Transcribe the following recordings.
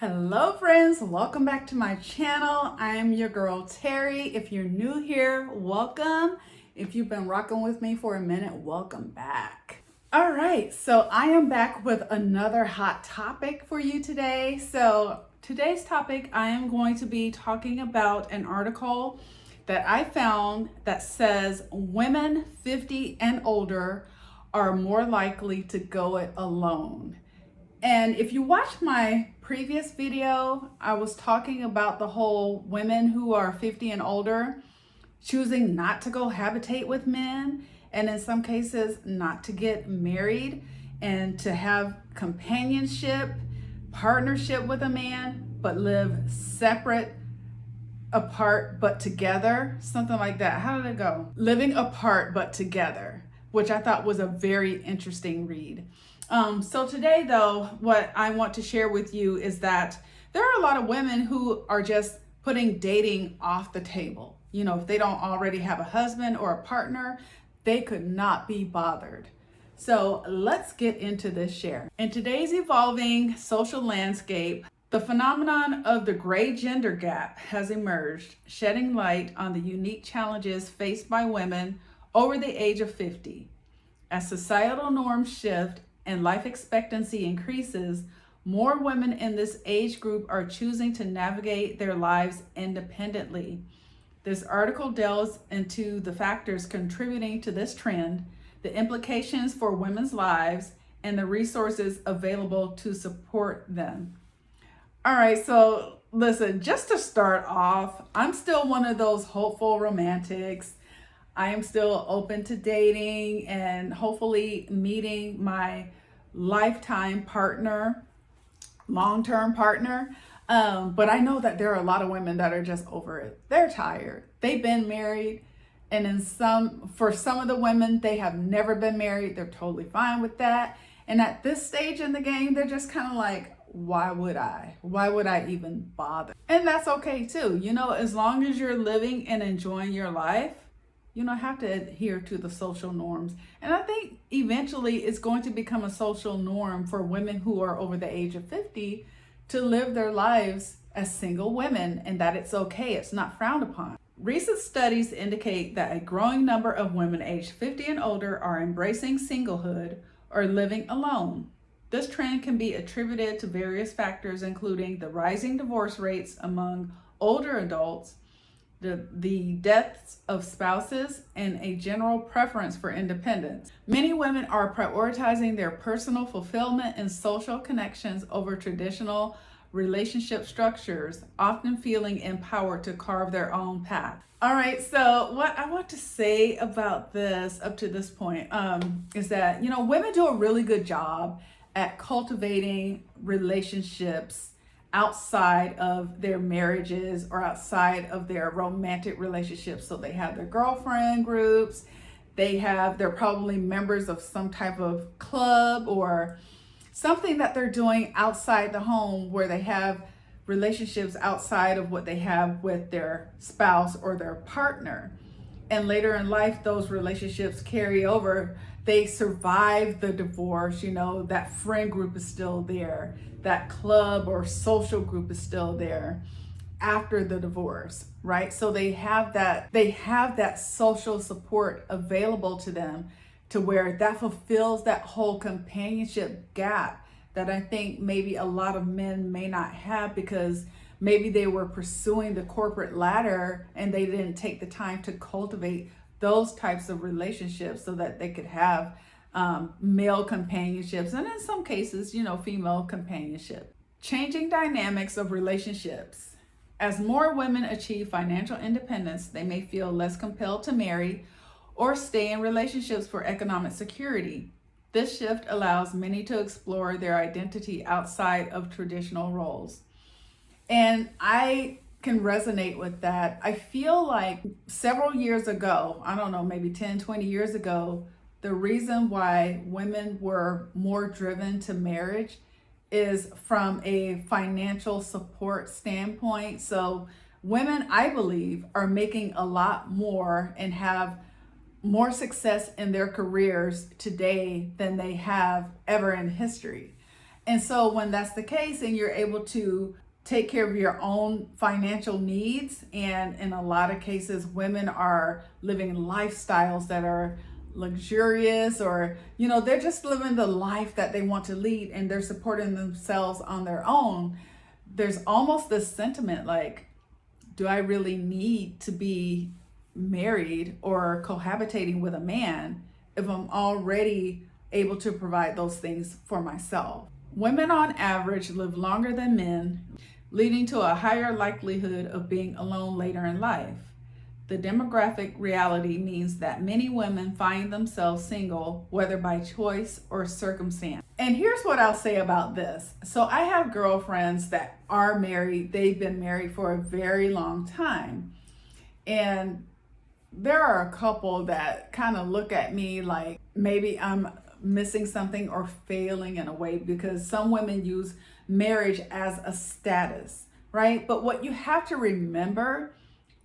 Hello friends, welcome back to my channel. I am your girl Terry. If you're new here, welcome. If you've been rocking with me for a minute, welcome back. All right, so I am back with another hot topic for you today. So today's topic, I am going to be talking about an article that I found that says women 50 and older are more likely to go it alone. And if you watch my previous video, I was talking about the whole women who are 50 and older choosing not to cohabitate with men, and in some cases not to get married and to have companionship, partnership with a man, but live separate, apart but together, something like that. How did it go? Living apart but together, which I thought was a very interesting read. So today though, what I want to share with you is that there are a lot of women who are just putting dating off the table. You know, if they don't already have a husband or a partner, they could not be bothered. So let's get into this share. In today's evolving social landscape, the phenomenon of the gray gender gap has emerged, shedding light on the unique challenges faced by women over the age of 50. As societal norms shift and life expectancy increases, more women in this age group are choosing to navigate their lives independently. This article delves into the factors contributing to this trend, the implications for women's lives, and the resources available to support them. All right, so listen, just to start off, I'm still one of those hopeful romantics. I am still open to dating and hopefully meeting my lifetime partner, long-term partner. But I know that there are a lot of women that are just over it. They're tired. They've been married. And for some of the women, they have never been married. They're totally fine with that. And at this stage in the game, they're just kind of like, why would I? Why would I even bother? And that's okay too. You know, as long as you're living and enjoying your life, you don't have to adhere to the social norms. And I think eventually it's going to become a social norm for women who are over the age of 50 to live their lives as single women, and that it's okay. It's not frowned upon. Recent studies indicate that a growing number of women aged 50 and older are embracing singlehood or living alone. This trend can be attributed to various factors, including the rising divorce rates among older adults, the deaths of spouses, and a general preference for independence. Many women are prioritizing their personal fulfillment and social connections over traditional relationship structures, often feeling empowered to carve their own path. All right, so what I want to say about this up to this point is that, you know, women do a really good job at cultivating relationships outside of their marriages or outside of their romantic relationships. So they have their girlfriend groups, they're probably members of some type of club or something that they're doing outside the home where they have relationships outside of what they have with their spouse or their partner. And later in life, those relationships carry over. They survive the divorce, you know, that friend group is still there. That club or social group is still there after the divorce, right? So they have that social support available to them to where that fulfills that whole companionship gap that I think maybe a lot of men may not have because maybe they were pursuing the corporate ladder and they didn't take the time to cultivate those types of relationships so that they could have male companionships, and in some cases, you know, female companionship. Changing dynamics of relationships. As more women achieve financial independence, they may feel less compelled to marry or stay in relationships for economic security. This shift allows many to explore their identity outside of traditional roles. And I can resonate with that. I feel like several years ago, I don't know, maybe 10, 20 years ago, the reason why women were more driven to marriage is from a financial support standpoint. So women, I believe, are making a lot more and have more success in their careers today than they have ever in history. And so when that's the case and you're able to take care of your own financial needs, and in a lot of cases women are living lifestyles that are luxurious, or they're just living the life that they want to lead and they're supporting themselves on their own, there's almost this sentiment like, do I really need to be married or cohabitating with a man if I'm already able to provide those things for myself? Women on average live longer than men, leading to a higher likelihood of being alone later in life. The demographic reality means that many women find themselves single, whether by choice or circumstance. And here's what I'll say about this. So I have girlfriends that are married. They've been married for a very long time. And there are a couple that kind of look at me like maybe I'm missing something or failing in a way, because some women use marriage as a status, right? But what you have to remember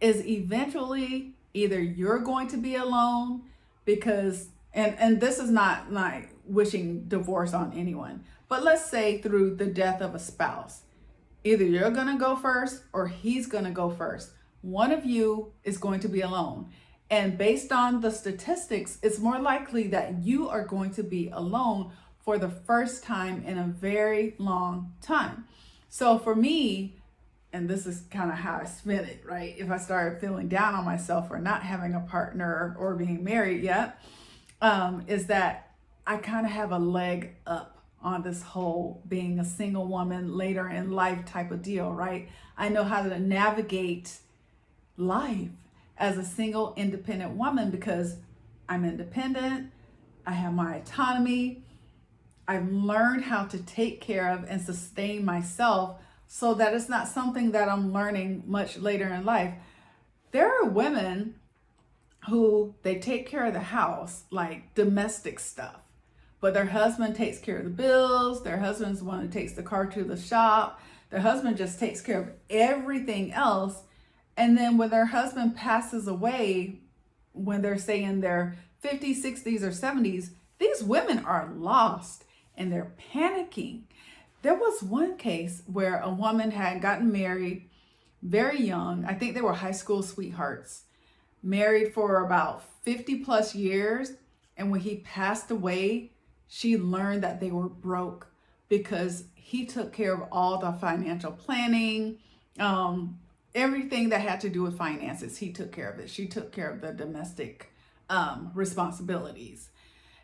is eventually either you're going to be alone, because and this is not like wishing divorce on anyone, but let's say through the death of a spouse, either you're going to go first or he's going to go first. One of you is going to be alone. And based on the statistics, it's more likely that you are going to be alone for the first time in a very long time. So for me, and this is kind of how I spin it, right? If I start feeling down on myself for not having a partner or being married yet, is that I kind of have a leg up on this whole being a single woman later in life type of deal, right? I know how to navigate life as a single independent woman because I'm independent, I have my autonomy, I've learned how to take care of and sustain myself, so that it's not something that I'm learning much later in life. There are women who they take care of the house, like domestic stuff, but their husband takes care of the bills, their husband's the one who takes the car to the shop, their husband just takes care of everything else. And then when their husband passes away, when they're say in their 50s, 60s, or 70s, these women are lost and they're panicking. There was one case where a woman had gotten married very young. I think they were high school sweethearts, married for about 50 plus years. And when he passed away, she learned that they were broke because he took care of all the financial planning, everything that had to do with finances. He took care of it. She took care of the domestic responsibilities.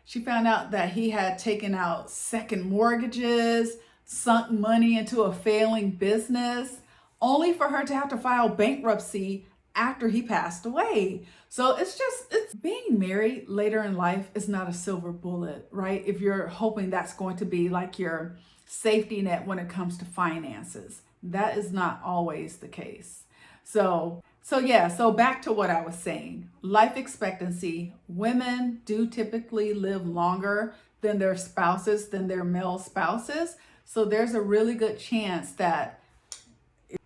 She found out that he had taken out second mortgages, sunk money into a failing business, only for her to have to file bankruptcy after he passed away. So it's being married later in life is not a silver bullet, right? If you're hoping that's going to be like your safety net when it comes to finances, that is not always the case. So back to what I was saying. Life expectancy, women do typically live longer than their spouses, than their male spouses. So there's a really good chance that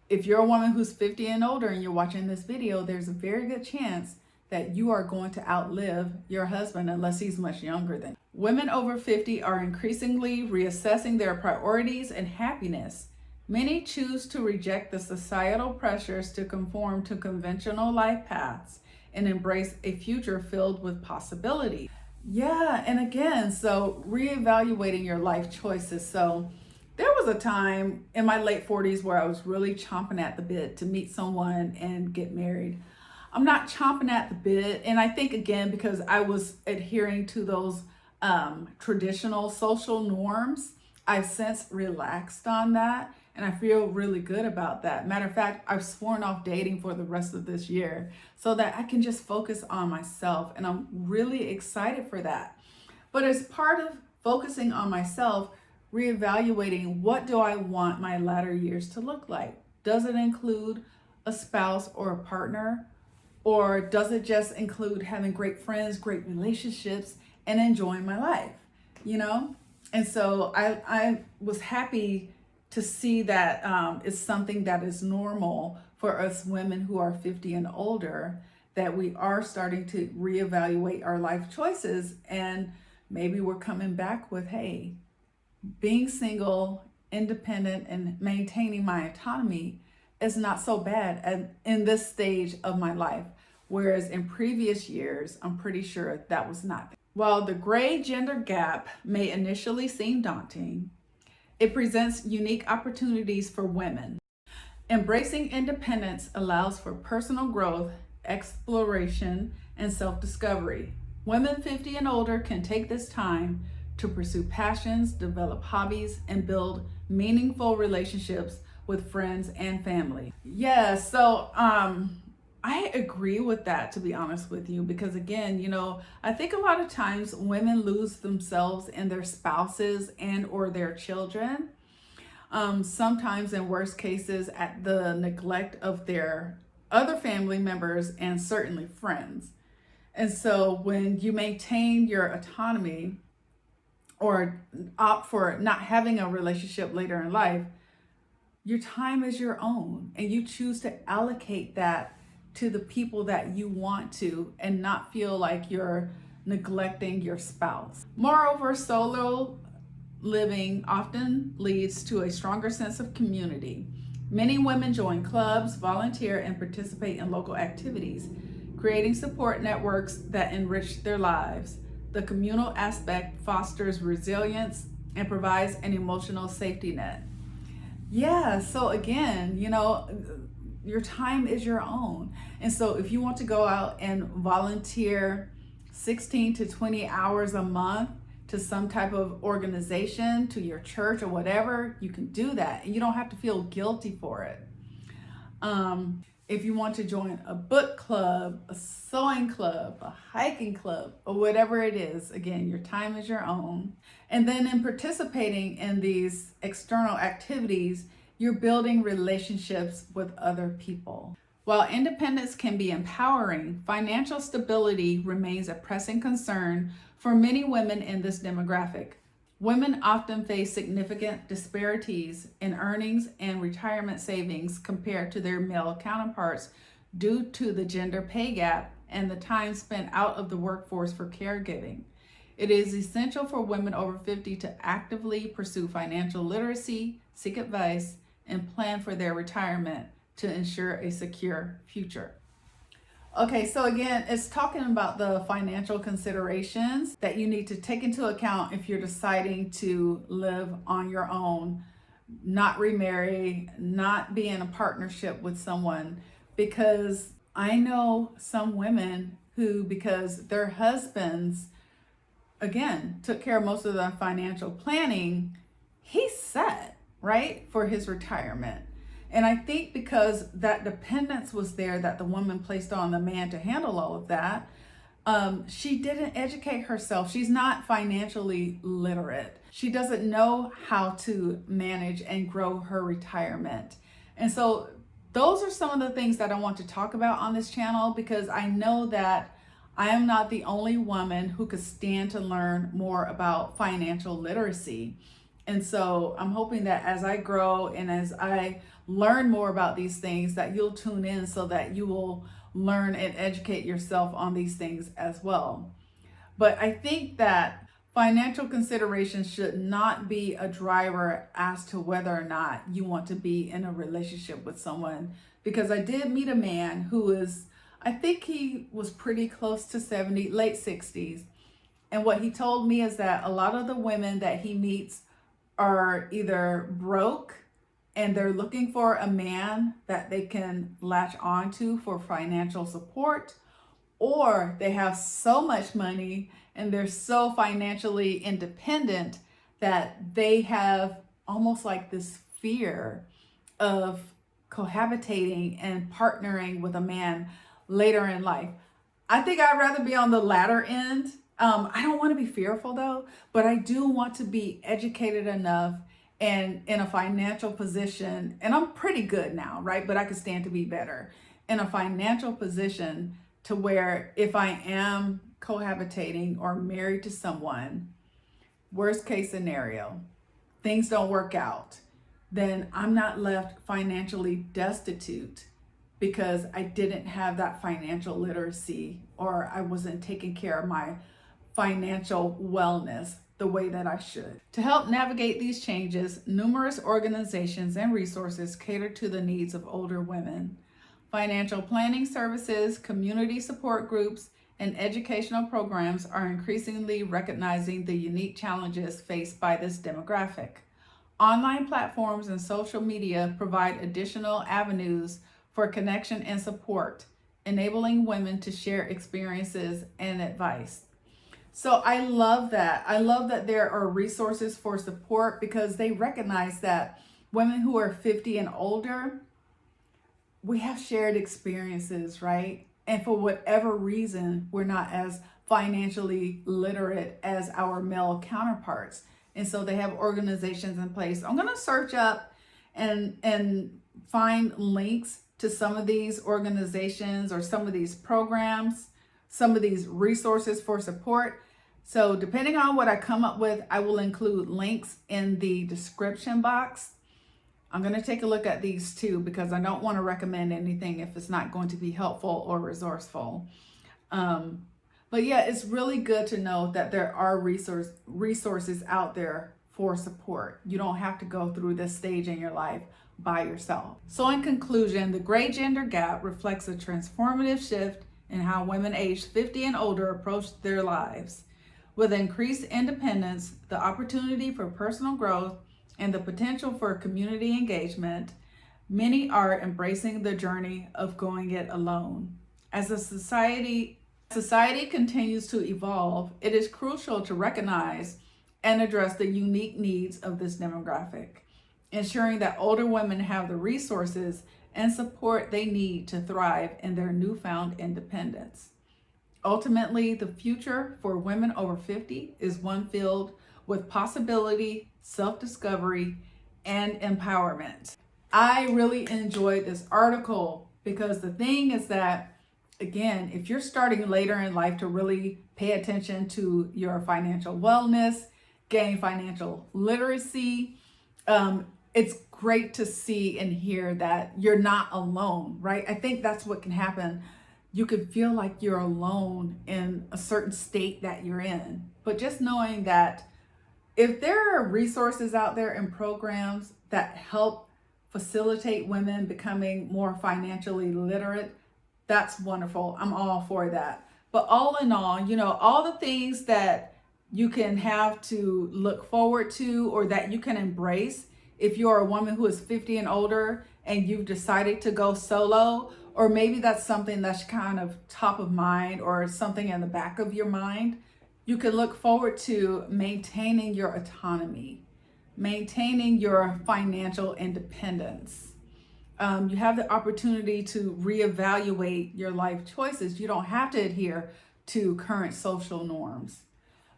if you're a woman who's 50 and older and you're watching this video, there's a very good chance that you are going to outlive your husband unless he's much younger than you. Women over 50 are increasingly reassessing their priorities and happiness. Many choose to reject the societal pressures to conform to conventional life paths and embrace a future filled with possibility. Yeah, and again, so reevaluating your life choices. So there was a time in my late 40s where I was really chomping at the bit to meet someone and get married. I'm not chomping at the bit, and I think again because I was adhering to those traditional social norms, I've since relaxed on that. And I feel really good about that. Matter of fact, I've sworn off dating for the rest of this year so that I can just focus on myself. And I'm really excited for that. But as part of focusing on myself, reevaluating, what do I want my latter years to look like? Does it include a spouse or a partner? Or does it just include having great friends, great relationships, and enjoying my life? And so I was happy to see that it's something that is normal for us women who are 50 and older, that we are starting to reevaluate our life choices, and maybe we're coming back with, hey, being single, independent, and maintaining my autonomy is not so bad in this stage of my life. Whereas in previous years, I'm pretty sure that was not. While the gray gender gap may initially seem daunting, it presents unique opportunities for women. Embracing independence allows for personal growth, exploration, and self discovery. Women 50 and older can take this time to pursue passions, develop hobbies, and build meaningful relationships with friends and family. Yeah, so I agree with that, to be honest with you, because again, I think a lot of times women lose themselves in their spouses and or their children. Sometimes in worst cases at the neglect of their other family members and certainly friends. And so when you maintain your autonomy or opt for not having a relationship later in life, your time is your own and you choose to allocate that to the people that you want to and not feel like you're neglecting your spouse. Moreover, solo living often leads to a stronger sense of community. Many women join clubs, volunteer, and participate in local activities, creating support networks that enrich their lives. The communal aspect fosters resilience and provides an emotional safety net. Yeah, so again, your time is your own. And so if you want to go out and volunteer 16 to 20 hours a month to some type of organization, to your church or whatever, you can do that. And you don't have to feel guilty for it. If you want to join a book club, a sewing club, a hiking club, or whatever it is, again, your time is your own. And then in participating in these external activities, you're building relationships with other people. While independence can be empowering, financial stability remains a pressing concern for many women in this demographic. Women often face significant disparities in earnings and retirement savings compared to their male counterparts due to the gender pay gap and the time spent out of the workforce for caregiving. It is essential for women over 50 to actively pursue financial literacy, seek advice, and plan for their retirement to ensure a secure future. Okay, so again, it's talking about the financial considerations that you need to take into account if you're deciding to live on your own, not remarry, not be in a partnership with someone. Because I know some women who, because their husbands, again, took care of most of the financial planning, he's set, right, for his retirement. And I think because that dependence was there that the woman placed on the man to handle all of that, she didn't educate herself. She's not financially literate. She doesn't know how to manage and grow her retirement. And so those are some of the things that I want to talk about on this channel, because I know that I am not the only woman who could stand to learn more about financial literacy. And so I'm hoping that as I grow and as I learn more about these things, that you'll tune in so that you will learn and educate yourself on these things as well. But I think that financial considerations should not be a driver as to whether or not you want to be in a relationship with someone. Because I did meet a man who is, I think he was pretty close to 70, late 60s. And what he told me is that a lot of the women that he meets are either broke and they're looking for a man that they can latch on to for financial support, or they have so much money and they're so financially independent that they have almost like this fear of cohabitating and partnering with a man later in life. I think I'd rather be on the latter end. I don't want to be fearful though, but I do want to be educated enough and in a financial position, and I'm pretty good now, right? But I could stand to be better in a financial position to where if I am cohabitating or married to someone, worst case scenario, things don't work out, then I'm not left financially destitute because I didn't have that financial literacy or I wasn't taking care of my financial wellness. the way that I should. To help navigate these changes, numerous organizations and resources cater to the needs of older women. Financial planning services, community support groups, and educational programs are increasingly recognizing the unique challenges faced by this demographic. Online platforms and social media provide additional avenues for connection and support, enabling women to share experiences and advice. So I love that. I love that there are resources for support because they recognize that women who are 50 and older, we have shared experiences, right? And for whatever reason, we're not as financially literate as our male counterparts. And so they have organizations in place. I'm going to search up and find links to some of these organizations or some of these programs, some of these resources for support. So depending on what I come up with, I will include links in the description box. I'm going to take a look at these too because I don't want to recommend anything if it's not going to be helpful or resourceful. But yeah, it's really good to know that there are resources out there for support. You don't have to go through this stage in your life by yourself. So in conclusion, the gray gender gap reflects a transformative shift in how women aged 50 and older approach their lives. With increased independence, the opportunity for personal growth, and the potential for community engagement, many are embracing the journey of going it alone. As a society continues to evolve, it is crucial to recognize and address the unique needs of this demographic, ensuring that older women have the resources and support they need to thrive in their newfound independence. Ultimately, the future for women over 50 is one filled with possibility, self-discovery, and empowerment. I really enjoyed this article because the thing is that, again, if you're starting later in life to really pay attention to your financial wellness, gain financial literacy, it's great to see and hear that you're not alone, right? I think that's what can happen. You could feel like you're alone in a certain state that you're in, but just knowing that if there are resources out there and programs that help facilitate women becoming more financially literate, that's wonderful. I'm all for that. But all in all, all the things that you can have to look forward to or that you can embrace if you're a woman who is 50 and older and you've decided to go solo, or maybe that's something that's kind of top of mind or something in the back of your mind. You can look forward to maintaining your autonomy, maintaining your financial independence. You have the opportunity to reevaluate your life choices. You don't have to adhere to current social norms.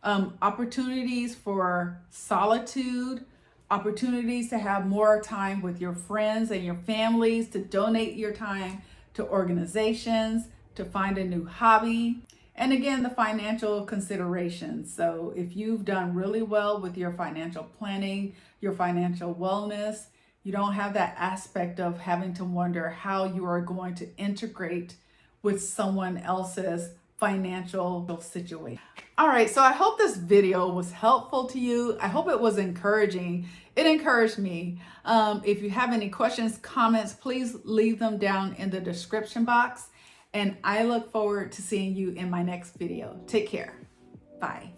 Opportunities for solitude, opportunities to have more time with your friends and your families, to donate your time to organizations, to find a new hobby. And again, the financial considerations. So if you've done really well with your financial planning, your financial wellness, you don't have that aspect of having to wonder how you are going to integrate with someone else's financial situation. All right, so I hope this video was helpful to you. I hope it was encouraging. It encouraged me. If you have any questions, comments, please leave them down in the description box. And I look forward to seeing you in my next video. Take care. Bye.